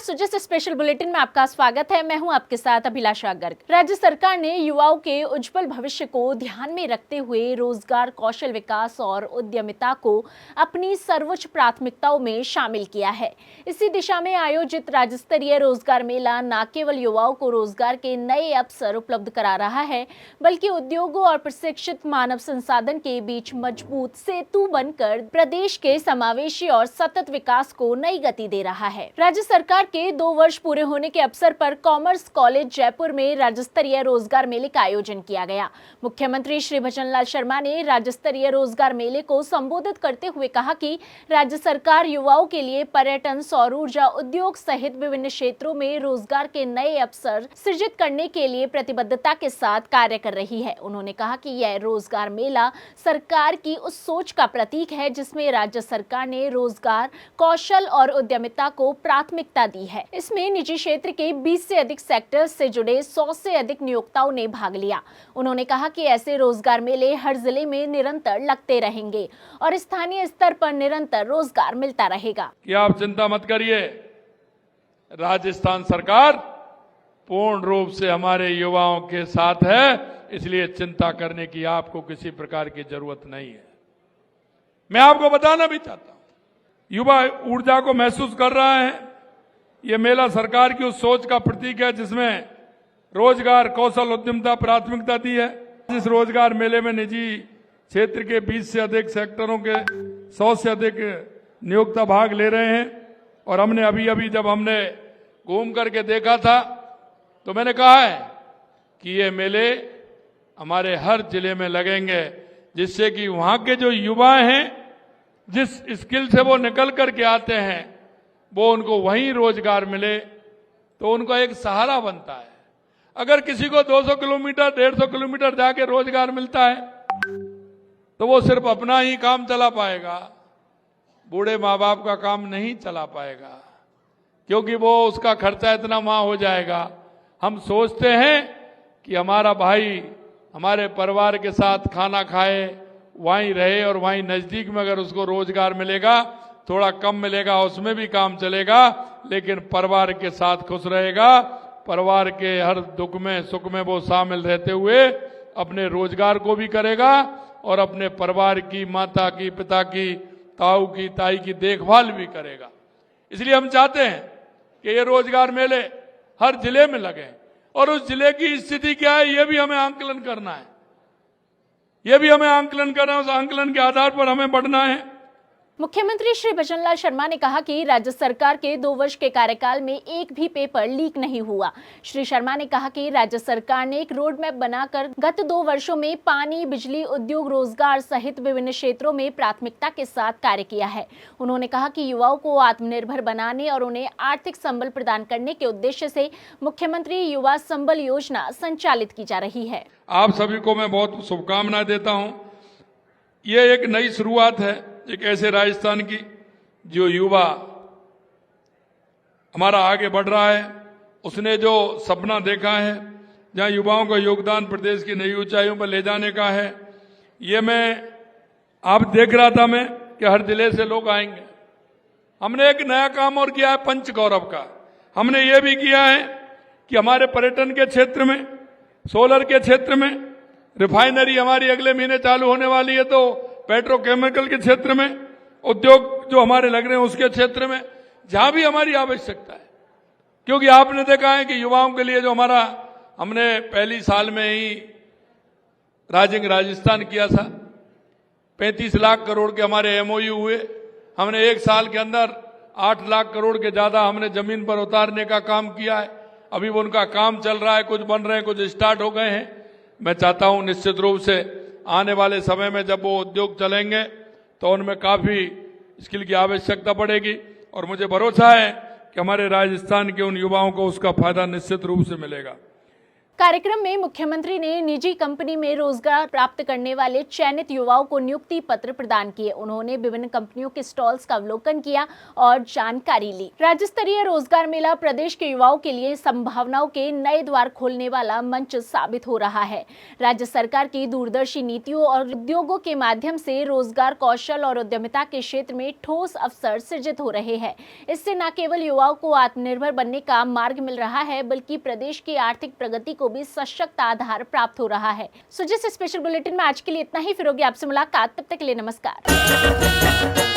Sujas special bulletin में आपका स्वागत है। मैं हूं आपके साथ अभिलाषा गर्ग। राज्य सरकार ने युवाओं के उज्जवल भविष्य को ध्यान में रखते हुए रोजगार, कौशल विकास और उद्यमिता को अपनी सर्वोच्च प्राथमिकताओं में शामिल किया है। इसी दिशा में आयोजित राज्य स्तरीय रोजगार मेला न केवल युवाओं को रोजगार के नए अवसर उपलब्ध करा रहा है, बल्कि उद्योगों और प्रशिक्षित मानव संसाधन के बीच मजबूत सेतु बनकर प्रदेश के समावेशी और सतत विकास को नई गति दे रहा है। राज्य सरकार के 2 वर्ष पूरे होने के अवसर पर कॉमर्स कॉलेज जयपुर में राज्य स्तरीय रोजगार मेले का आयोजन किया गया। मुख्यमंत्री श्री भजनलाल शर्मा ने राज्य स्तरीय रोजगार मेले को संबोधित करते हुए कहा कि राज्य सरकार युवाओं के लिए पर्यटन, सौर ऊर्जा, उद्योग सहित विभिन्न क्षेत्रों में रोजगार के नए अवसर सृजित करने के लिए प्रतिबद्धता के साथ कार्य कर रही है। उन्होंने कहा कि यह रोजगार मेला सरकार की उस सोच का प्रतीक है जिसमें राज्य सरकार ने रोजगार, कौशल और उद्यमिता को प्राथमिकता दी है। इसमें निजी क्षेत्र के 20 से अधिक सेक्टर से जुड़े 100 से अधिक नियोक्ताओं ने भाग लिया। उन्होंने कहा कि ऐसे रोजगार मेले हर जिले में निरंतर लगते रहेंगे और स्थानीय स्तर पर निरंतर रोजगार मिलता रहेगा। कि आप चिंता मत करिए, राजस्थान सरकार पूर्ण रूप से हमारे युवाओं के साथ है, इसलिए चिंता करने की आपको किसी प्रकार की जरूरत नहीं है। मैं आपको बताना भी चाहता हूं, युवा ऊर्जा को महसूस कर रहा है। ये मेला सरकार की उस सोच का प्रतीक है जिसमें रोजगार, कौशल, उद्यमिता प्राथमिकता दी है। इस रोजगार मेले में निजी क्षेत्र के 20 से अधिक सेक्टरों के 100 से अधिक नियोक्ता भाग ले रहे हैं। और हमने अभी जब हमने घूम करके देखा था तो मैंने कहा है कि ये मेले हमारे हर जिले में लगेंगे, जिससे कि वहां के जो युवा हैं, जिस स्किल से वो निकल करके आते हैं, वो उनको वहीं रोजगार मिले तो उनका एक सहारा बनता है। अगर किसी को 200 किलोमीटर, 150 किलोमीटर जाके रोजगार मिलता है तो वो सिर्फ अपना ही काम चला पाएगा, बूढ़े माँ बाप का काम नहीं चला पाएगा, क्योंकि वो उसका खर्चा इतना वहां हो जाएगा। हम सोचते हैं कि हमारा भाई हमारे परिवार के साथ खाना खाए, वहीं रहे और वहीं नजदीक में अगर उसको रोजगार मिलेगा, थोड़ा कम मिलेगा उसमें भी काम चलेगा, लेकिन परिवार के साथ खुश रहेगा, परिवार के हर दुख में सुख में वो शामिल रहते हुए अपने रोजगार को भी करेगा और अपने परिवार की, माता की, पिता की, ताऊ की, ताई की देखभाल भी करेगा। इसलिए हम चाहते हैं कि ये रोजगार मेले हर जिले में लगे और उस जिले की स्थिति क्या है ये भी हमें आंकलन करना है। ये भी हमें आंकलन करना है, उस आंकलन के आधार पर हमें बढ़ना है। मुख्यमंत्री श्री भजनलाल शर्मा ने कहा कि राज्य सरकार के 2 वर्ष के कार्यकाल में एक भी पेपर लीक नहीं हुआ। श्री शर्मा ने कहा कि राज्य सरकार ने एक रोड मैप बनाकर गत 2 वर्षों में पानी, बिजली, उद्योग, रोजगार सहित विभिन्न क्षेत्रों में प्राथमिकता के साथ कार्य किया है। उन्होंने कहा कि युवाओं को आत्मनिर्भर बनाने और उन्हें आर्थिक संबल प्रदान करने के उद्देश्य से मुख्यमंत्री युवा संबल योजना संचालित की जा रही है। आप सभी को मैं बहुत शुभकामनाएं देता हूं। ये एक नई शुरुआत है एक ऐसे राजस्थान की जो युवा हमारा आगे बढ़ रहा है। उसने जो सपना देखा है, जहां युवाओं का योगदान प्रदेश की नई ऊंचाइयों पर ले जाने का है, ये मैं आप देख रहा था मैं कि हर जिले से लोग आएंगे। हमने एक नया काम और किया है पंच गौरव का। हमने ये भी किया है कि हमारे पर्यटन के क्षेत्र में, सोलर के क्षेत्र में, रिफाइनरी हमारी अगले महीने चालू होने वाली है, तो पेट्रोकेमिकल के क्षेत्र में, उद्योग जो हमारे लग रहे हैं उसके क्षेत्र में, जहां भी हमारी आवश्यकता है। क्योंकि आपने देखा है कि युवाओं के लिए जो हमने पहली साल में ही राइजिंग राजस्थान किया था, 35 लाख करोड़ के हमारे एमओयू हुए। हमने एक साल के अंदर 8 लाख करोड़ के ज्यादा हमने जमीन पर उतारने का काम किया है। अभी वो उनका काम चल रहा है, कुछ बन रहे हैं, कुछ स्टार्ट हो गए हैं। मैं चाहता हूं निश्चित रूप से आने वाले समय में जब वो उद्योग चलेंगे तो उनमें काफी स्किल की आवश्यकता पड़ेगी और मुझे भरोसा है कि हमारे राजस्थान के उन युवाओं को उसका फायदा निश्चित रूप से मिलेगा। कार्यक्रम में मुख्यमंत्री ने निजी कंपनी में रोजगार प्राप्त करने वाले चयनित युवाओं को नियुक्ति पत्र प्रदान किए। उन्होंने विभिन्न कंपनियों के स्टॉल्स का अवलोकन किया और जानकारी ली। राज्य स्तरीय रोजगार मेला प्रदेश के युवाओं के लिए संभावनाओं के नए द्वार खोलने वाला मंच साबित हो रहा है। राज्य सरकार की दूरदर्शी नीतियों और उद्योगों के माध्यम से रोजगार, कौशल और उद्यमिता के क्षेत्र में ठोस अवसर सृजित हो रहे हैं। इससे न केवल युवाओं को आत्मनिर्भर बनने का मार्ग मिल रहा है, बल्कि प्रदेश की आर्थिक प्रगति को भी सशक्त आधार प्राप्त हो रहा है। जिस स्पेशल बुलेटिन में आज के लिए इतना ही। फिर होगी आपसे मुलाकात, तब तक के लिए नमस्कार।